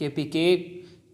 KPK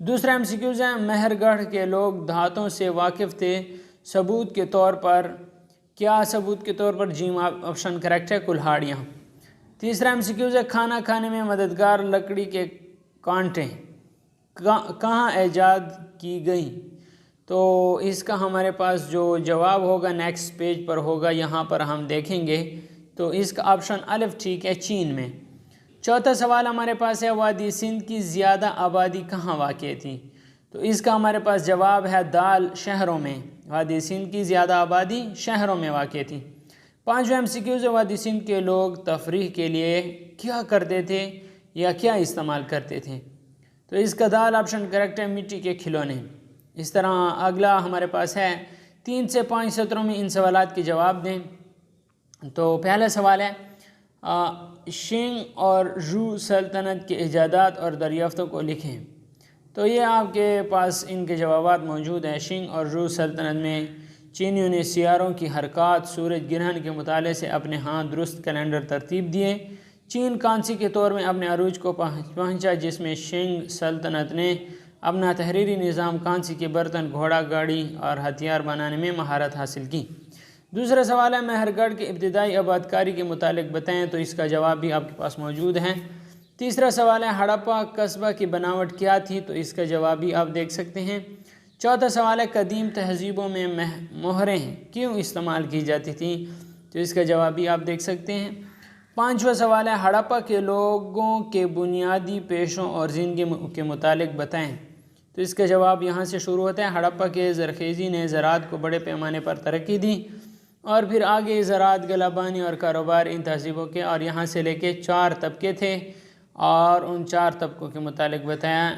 دوسرا MCQs ہے مہر گڑھ کے لوگ دھاتوں سے واقف تھے، ثبوت کے طور پر کیا ثبوت کے طور پر جیم آپشن کریکٹ ہے، کلہاڑیاں۔ تیسرا MCQs ہے کھانا کھانے میں مددگار لکڑی کے کانٹے کہاں ایجاد کی گئی؟ تو اس کا ہمارے پاس جو جواب ہوگا نیکسٹ پیج پر ہوگا، یہاں پر ہم دیکھیں گے تو اس کا آپشن الف ٹھیک ہے، چین میں۔ چوتھا سوال ہمارے پاس ہے وادی سندھ کی زیادہ آبادی کہاں واقع تھی؟ تو اس کا ہمارے پاس جواب ہے دال، شہروں میں۔ وادی سندھ کی زیادہ آبادی شہروں میں واقع تھی۔ پانچواں MCQs ہے وادی سندھ کے لوگ تفریح کے لیے کیا کرتے تھے یا کیا استعمال کرتے تھے؟ تو اس کا دال آپشن کریکٹ ہے، مٹی کے کھلونے۔ اس طرح اگلا ہمارے پاس ہے 3 سے 5 سطروں میں ان سوالات کے جواب دیں۔ تو پہلا سوال ہے شنگ اور رو سلطنت کے ایجادات اور دریافتوں کو لکھیں۔ تو یہ آپ کے پاس ان کے جوابات موجود ہیں۔ شنگ اور رو سلطنت میں چینیوں نے سیاروں کی حرکات، سورج گرہن کے مطالعے سے اپنے ہاں درست کیلنڈر ترتیب دیے۔ چین کانسی کے طور میں اپنے عروج کو پہنچا، جس میں شنگ سلطنت نے اپنا تحریری نظام، کانسی کے برتن، گھوڑا گاڑی اور ہتھیار بنانے میں مہارت حاصل کی۔ دوسرا سوال ہے مہر گڑھ کے ابتدائی آبادکاری کے متعلق بتائیں۔ تو اس کا جواب بھی آپ کے پاس موجود ہے۔ تیسرا سوال ہے ہڑپا قصبہ کی بناوٹ کیا تھی؟ تو اس کا جواب بھی آپ دیکھ سکتے ہیں۔ چوتھا سوال ہے قدیم تہذیبوں میں مہریں کیوں استعمال کی جاتی تھیں؟ تو اس کا جواب بھی آپ دیکھ سکتے ہیں۔ پانچواں سوال ہے ہڑپا کے لوگوں کے بنیادی پیشوں اور زندگی کے متعلق بتائیں۔ تو اس کا جواب یہاں سے شروع ہوتا ہے۔ ہڑپا کے زرخیزی نے زراعت کو بڑے پیمانے پر ترقی دی، اور پھر آگے زراعت، گلابانی اور کاروبار ان تہذیبوں کے، اور یہاں سے لے کے 4 طبقے تھے اور ان 4 طبقوں کے متعلق بتایا،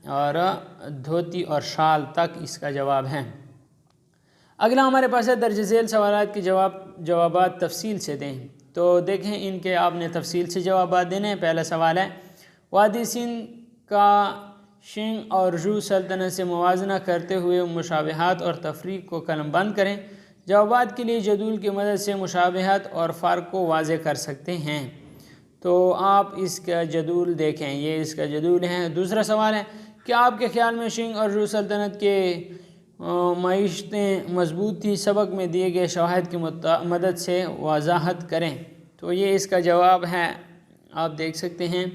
اور دھوتی اور شال تک اس کا جواب ہے۔ اگلا ہمارے پاس ہے درج ذیل سوالات کے جوابات تفصیل سے دیں۔ تو دیکھیں ان کے آپ نے تفصیل سے جوابات دینے ہیں۔ پہلا سوال ہے وادی سندھ کا شنگ اور رو سلطنت سے موازنہ کرتے ہوئے مشابہات اور تفریق کو قلم بند کریں۔ جوابات کے لیے جدول کی مدد سے مشابہت اور فرق کو واضح کر سکتے ہیں۔ تو آپ اس کا جدول دیکھیں، یہ اس کا جدول ہے۔ دوسرا سوال ہے کیا آپ کے خیال میں شنگ اور رو سلطنت کے معیشتیں مضبوط تھی؟ سبق میں دیے گئے شواہد کی مدد سے وضاحت کریں۔ تو یہ اس کا جواب ہے، آپ دیکھ سکتے ہیں۔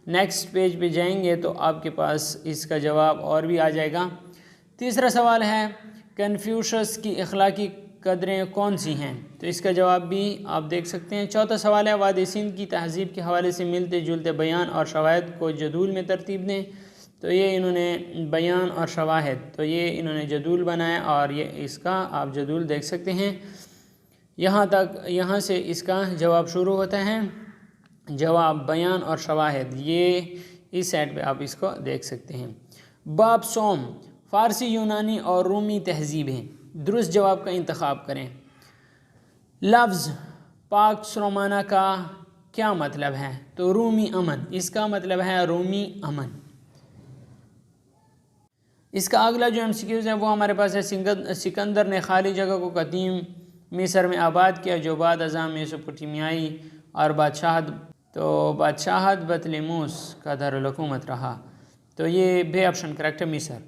نیکسٹ پیج پہ جائیں گے تو آپ کے پاس اس کا جواب اور بھی آ جائے گا۔ تیسرا سوال ہے کنفیوشس کی اخلاقی قدریں کون سی ہیں؟ تو اس کا جواب بھی آپ دیکھ سکتے ہیں۔ چوتھا سوال ہے وادی سندھ کی تہذیب کے حوالے سے ملتے جلتے بیان اور شواہد کو جدول میں ترتیب دیں۔ تو یہ انہوں نے بیان اور شواہد، تو یہ انہوں نے جدول بنایا، اور یہ اس کا آپ جدول دیکھ سکتے ہیں۔ یہاں سے اس کا جواب شروع ہوتا ہے، جواب، بیان اور شواہد، یہ اس سائٹ پہ آپ اس کو دیکھ سکتے ہیں۔ باب سوم فارسی، یونانی اور رومی تہذیب ہیں۔ درست جواب کا انتخاب کریں۔ لفظ پاکس رومانہ کا کیا مطلب ہے؟ تو رومی امن، اس کا مطلب ہے رومی امن۔ اس کا اگلا جو MCQs ہے وہ ہمارے پاس ہے سکندر نے خالی جگہ کو قدیم مصر میں آباد کیا جو بعد ازاں میسوپوٹیمیائی اور بادشاہت بطلیموس کا دارالحکومت رہا۔ تو یہ بے آپشن کریکٹ ہے، مصر۔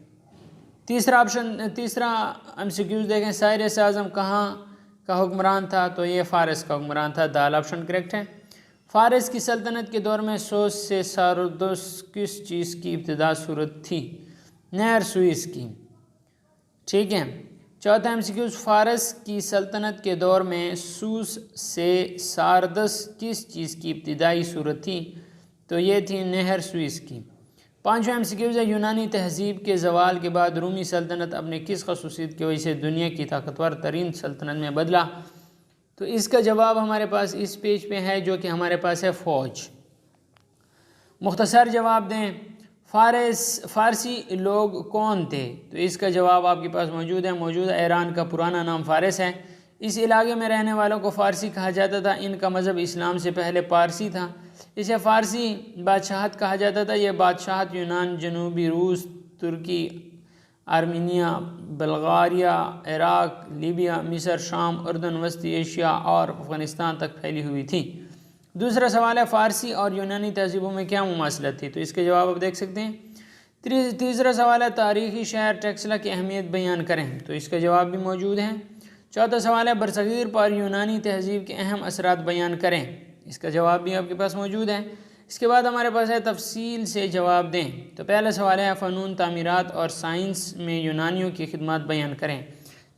تیسرا MCQs دیکھیں سائرس اعظم کہاں کا حکمران تھا؟ تو یہ فارس کا حکمران تھا، دال آپشن کریکٹ ہے۔ فارس کی سلطنت کے دور میں سوس سے ساردس کس چیز کی ابتدا صورت تھی؟ نہر سوئس کی، ٹھیک ہے۔ چوتھا MCQs فارس کی سلطنت کے دور میں سوس سے ساردس کس چیز کی ابتدائی صورت تھی؟ تو یہ تھی نہر سوئس کی۔ پانچواں MCQs ہے یونانی تہذیب کے زوال کے بعد رومی سلطنت اپنے کس خصوصیت کی وجہ سے دنیا کی طاقتور ترین سلطنت میں بدلا؟ تو اس کا جواب ہمارے پاس اس پیج پہ ہے، جو کہ ہمارے پاس ہے فوج۔ مختصر جواب دیں، فارسی لوگ کون تھے؟ تو اس کا جواب آپ کے پاس موجود ہے۔ موجودہ ایران کا پرانا نام فارس ہے۔ اس علاقے میں رہنے والوں کو فارسی کہا جاتا تھا۔ ان کا مذہب اسلام سے پہلے پارسی تھا، اسے فارسی بادشاہت کہا جاتا تھا۔ یہ بادشاہت یونان، جنوبی روس، ترکی، آرمینیا، بلغاریہ، عراق، لیبیا، مصر، شام، اردن، وسطی ایشیا اور افغانستان تک پھیلی ہوئی تھی۔ دوسرا سوال ہے فارسی اور یونانی تہذیبوں میں کیا مماثلت تھی؟ تو اس کے جواب آپ دیکھ سکتے ہیں۔ تیسرا سوال ہے تاریخی شہر ٹیکسلا کی اہمیت بیان کریں، تو اس کا جواب بھی موجود ہے۔ چوتھا سوال ہے برصغیر پر یونانی تہذیب کے اہم اثرات بیان کریں، اس کا جواب بھی آپ کے پاس موجود ہے۔ اس کے بعد ہمارے پاس ہے تفصیل سے جواب دیں، تو پہلا سوال ہے فنون تعمیرات اور سائنس میں یونانیوں کی خدمات بیان کریں،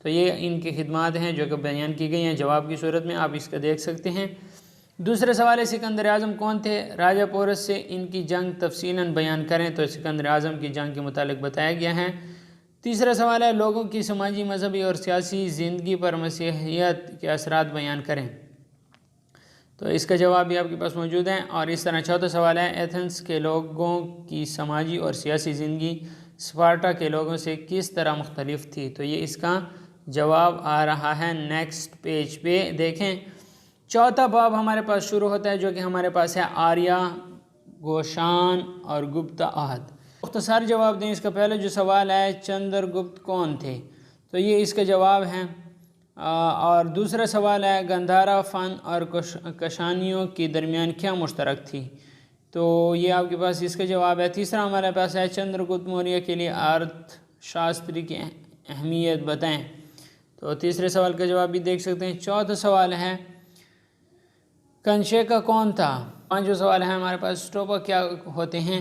تو یہ ان کی خدمات ہیں جو کہ بیان کی گئی ہیں جواب کی صورت میں، آپ اس کا دیکھ سکتے ہیں۔ دوسرا سوال ہے سکندر اعظم کون تھے؟ راجہ پورس سے ان کی جنگ تفصیلاً بیان کریں، تو سکندر اعظم کی جنگ کے متعلق بتایا گیا ہے۔ تیسرا سوال ہے لوگوں کی سماجی، مذہبی اور سیاسی زندگی پر مسیحیت کے اثرات بیان کریں، تو اس کا جواب بھی آپ کے پاس موجود ہے۔ اور اس طرح چوتھا سوال ہے ایتھنز کے لوگوں کی سماجی اور سیاسی زندگی اسپارٹا کے لوگوں سے کس طرح مختلف تھی، تو یہ اس کا جواب آ رہا ہے نیکسٹ پیج پہ دیکھیں۔ چوتھا باب ہمارے پاس شروع ہوتا ہے جو کہ ہمارے پاس ہے آریہ، گوشان اور گپتا عہد۔ مختصر جواب دیں، اس کا پہلا جو سوال ہے چندر گپت کون تھے، تو یہ اس کا جواب ہے۔ اور دوسرا سوال ہے گندھارا فن اور کشانیوں کے درمیان کیا مشترک تھی، تو یہ آپ کے پاس اس کا جواب ہے۔ تیسرا ہمارے پاس ہے چندر گپت موریہ کے لیے ارتھ شاستری کی اہمیت بتائیں، تو تیسرے سوال کا جواب بھی دیکھ سکتے ہیں۔ چوتھا سوال ہے کنشیکا کون تھا۔ پانچواں سوال ہے ہمارے پاس اسٹوپا کیا ہوتے ہیں،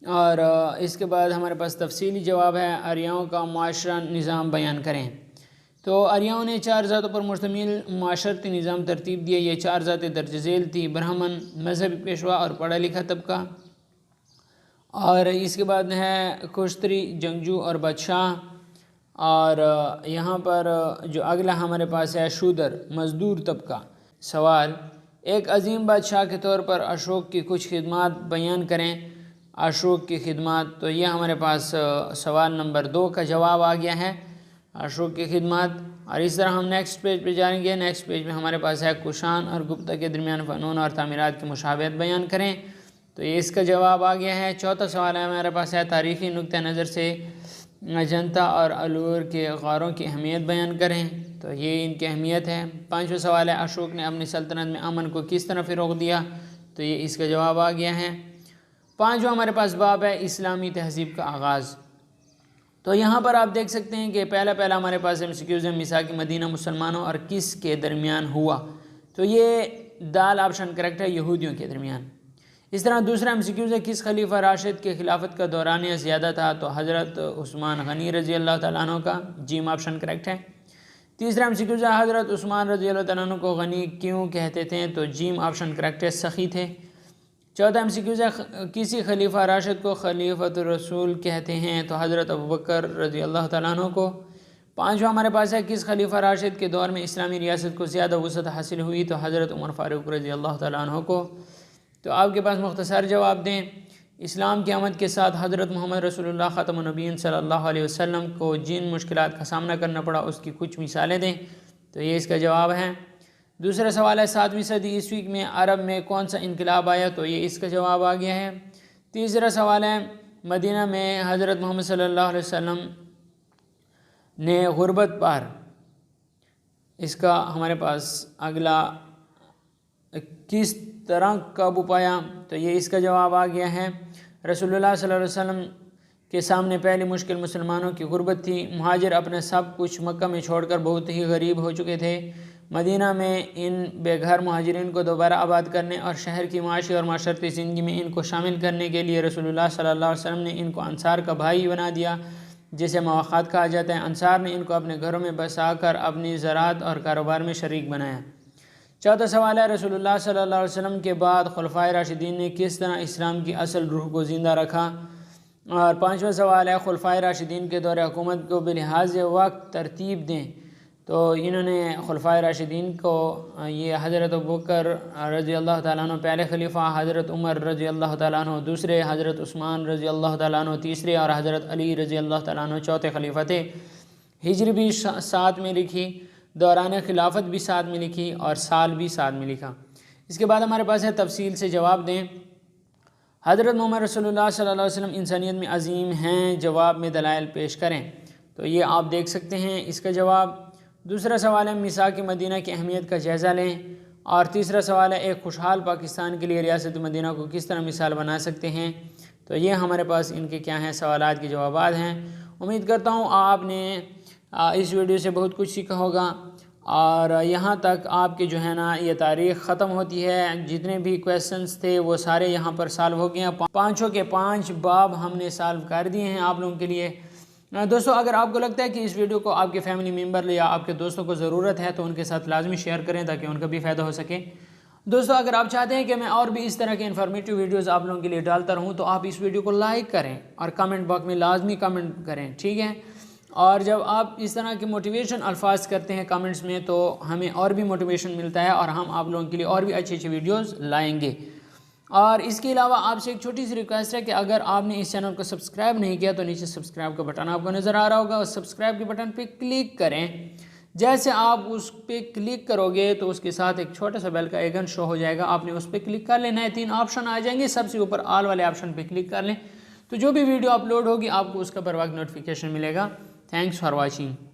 اور اس کے بعد ہمارے پاس تفصیلی جواب ہے آریاؤں کا معاشرہ نظام بیان کریں، تو آریاؤں نے 4 ذاتوں پر مشتمل معاشرتی نظام ترتیب دیا۔ یہ 4 ذاتیں درج ذیل تھی: برہمن، مذہبی پیشوا اور پڑھا لکھا طبقہ، اور اس کے بعد ہے کشتری، جنگجو اور بادشاہ، اور یہاں پر جو اگلا ہمارے پاس ہے شودر، مزدور طبقہ۔ سوال ایک عظیم بادشاہ کے طور پر اشوک کی کچھ خدمات بیان کریں، اشوک کی خدمات، تو یہ ہمارے پاس سوال نمبر 2 کا جواب آ گیا ہے، اشوک کی خدمات۔ اور اس طرح ہم نیکسٹ پیج پہ جائیں گے۔ نیکسٹ پیج پہ ہمارے پاس ہے کشان اور گپتا کے درمیان فنون اور تعمیرات کی مشابہت بیان کریں، تو یہ اس کا جواب آ گیا ہے۔ چوتھا سوال ہے ہمارے پاس ہے تاریخی نقطہ نظر سے اجنتا اور الور کے غاروں کی اہمیت بیان کریں، تو یہ ان کی اہمیت ہے۔ پانچواں سوال ہے اشوک نے اپنی سلطنت میں امن کو کس طرح فروغ دیا، تو یہ اس کا جواب آ گیا ہے۔ پانچواں ہمارے پاس باب ہے اسلامی تہذیب کا آغاز، تو یہاں پر آپ دیکھ سکتے ہیں کہ پہلا ہمارے پاس MCQs ہے میثاق مدینہ مسلمانوں اور کس کے درمیان ہوا، تو یہ دال آپشن کریکٹ ہے، یہودیوں کے درمیان۔ اس طرح دوسرا MCQs ہے کس خلیفہ راشد کے خلافت کا دورانیہ زیادہ تھا، تو حضرت عثمان غنی رضی اللہ تعالیٰ عنہ کا، جیم آپشن کریکٹ ہے۔ تیسرا MCQs ہے حضرت عثمان رضی اللہ تعالیٰ عنہ کو غنی کیوں کہتے تھے، تو جیم آپشن کریکٹ ہے، سخی تھے۔ چوتھا MCQs ہے کسی خلیفہ راشد کو خلیفۃ الرسول کہتے ہیں، تو حضرت ابوبکر رضی اللہ تعالیٰ عنہ کو۔ پانچواں ہمارے پاس ہے کس خلیفہ راشد کے دور میں اسلامی ریاست کو زیادہ وسعت حاصل ہوئی، تو حضرت عمر فاروق رضی اللہ تعالیٰ عنہ کو۔ تو آپ کے پاس مختصر جواب دیں، اسلام کی آمد کے ساتھ حضرت محمد رسول اللہ خاتم النبیین صلی اللہ علیہ وسلم کو جن مشکلات کا سامنا کرنا پڑا اس کی کچھ مثالیں دیں، تو یہ اس کا جواب ہے۔ دوسرا سوال ہے 7ویں صدی عیسوی میں عرب میں کون سا انقلاب آیا، تو یہ اس کا جواب آ گیا ہے۔ تیسرا سوال ہے مدینہ میں حضرت محمد صلی اللہ علیہ وسلم نے غربت پر، اس کا ہمارے پاس اگلا کس طرح قابو پایا، تو یہ اس کا جواب آ گیا ہے۔ رسول اللہ صلی اللہ علیہ وسلم کے سامنے پہلی مشکل مسلمانوں کی غربت تھی، مہاجر اپنے سب کچھ مکہ میں چھوڑ کر بہت ہی غریب ہو چکے تھے۔ مدینہ میں ان بے گھر مہاجرین کو دوبارہ آباد کرنے اور شہر کی معاشی اور معاشرتی زندگی میں ان کو شامل کرنے کے لیے رسول اللہ صلی اللہ علیہ وسلم نے ان کو انصار کا بھائی بنا دیا، جسے مواخات کہا جاتا ہے۔ انصار نے ان کو اپنے گھروں میں بسا کر اپنی زراعت اور کاروبار میں شریک بنایا۔ چوتھا سوال ہے رسول اللہ صلی اللہ علیہ وسلم کے بعد خلفائے راشدین نے کس طرح اسلام کی اصل روح کو زندہ رکھا، اور پانچواں سوال ہے خلفائے راشدین کے دور حکومت کو بلحاظ وقت ترتیب دیں، تو انہوں نے خلفائے راشدین کو یہ حضرت ابوبکر رضی اللہ تعالیٰ عنہ پہلے خلیفہ، حضرت عمر رضی اللہ تعالیٰ عنہ دوسرے، حضرت عثمان رضی اللہ تعالیٰ عنہ تیسرے، اور حضرت علی رضی اللہ تعالیٰ عنہ چوتھے خلیفہ تھے۔ ہجری بھی ساتھ میں لکھی، دوران خلافت بھی ساتھ میں لکھی، اور سال بھی ساتھ میں لکھا۔ اس کے بعد ہمارے پاس ہے تفصیل سے جواب دیں، حضرت محمد رسول اللہ صلی اللہ علیہ وسلم انسانیت میں عظیم ہیں، جواب میں دلائل پیش کریں، تو یہ آپ دیکھ سکتے ہیں اس کا جواب۔ دوسرا سوال ہے میثاق مدینہ کی اہمیت کا جائزہ لیں، اور تیسرا سوال ہے ایک خوشحال پاکستان کے لیے ریاست مدینہ کو کس طرح مثال بنا سکتے ہیں، تو یہ ہمارے پاس ان کے کیا ہیں سوالات کے جوابات ہیں۔ امید کرتا ہوں آپ نے اس ویڈیو سے بہت کچھ سیکھا ہوگا، اور یہاں تک آپ کے جو ہے نا یہ تاریخ ختم ہوتی ہے۔ جتنے بھی کویسچنس تھے وہ سارے یہاں پر سالو ہو گئے ہیں، 5 کے 5 باب ہم نے سالو کر دیے ہیں آپ لوگوں کے لیے۔ دوستو اگر آپ کو لگتا ہے کہ اس ویڈیو کو آپ کے فیملی ممبر یا آپ کے دوستوں کو ضرورت ہے تو ان کے ساتھ لازمی شیئر کریں تاکہ ان کا بھی فائدہ ہو سکے۔ دوستو اگر آپ چاہتے ہیں کہ میں اور بھی اس طرح کے انفارمیٹیو ویڈیوز آپ لوگوں کے لیے ڈالتا رہوں تو آپ اس ویڈیو کو لائک کریں اور کمنٹ باکس میں لازمی کمنٹ کریں، ٹھیک ہے؟ اور جب آپ اس طرح کے موٹیویشن الفاظ کرتے ہیں کمنٹس میں تو ہمیں اور بھی موٹیویشن ملتا ہے اور ہم آپ لوگوں کے لیے اور بھی اچھی اچھی ویڈیوز لائیں گے۔ اور اس کے علاوہ آپ سے ایک چھوٹی سی ریکویسٹ ہے کہ اگر آپ نے اس چینل کو سبسکرائب نہیں کیا تو نیچے سبسکرائب کا بٹن آپ کو نظر آ رہا ہوگا، اور سبسکرائب کے بٹن پہ کلک کریں۔ جیسے آپ اس پہ کلک کرو گے تو اس کے ساتھ ایک چھوٹا سا بیل کا آئیکن شو ہو جائے گا، آپ نے اس پہ کلک کر لینا ہے، 3 آپشن آ جائیں گے، سب سے اوپر آل والے آپشن پہ کلک کر لیں تو جو بھی ویڈیو اپلوڈ ہوگی آپ کو اس کا بر وقت نوٹیفیکیشن ملے گا۔ Thanks for watching.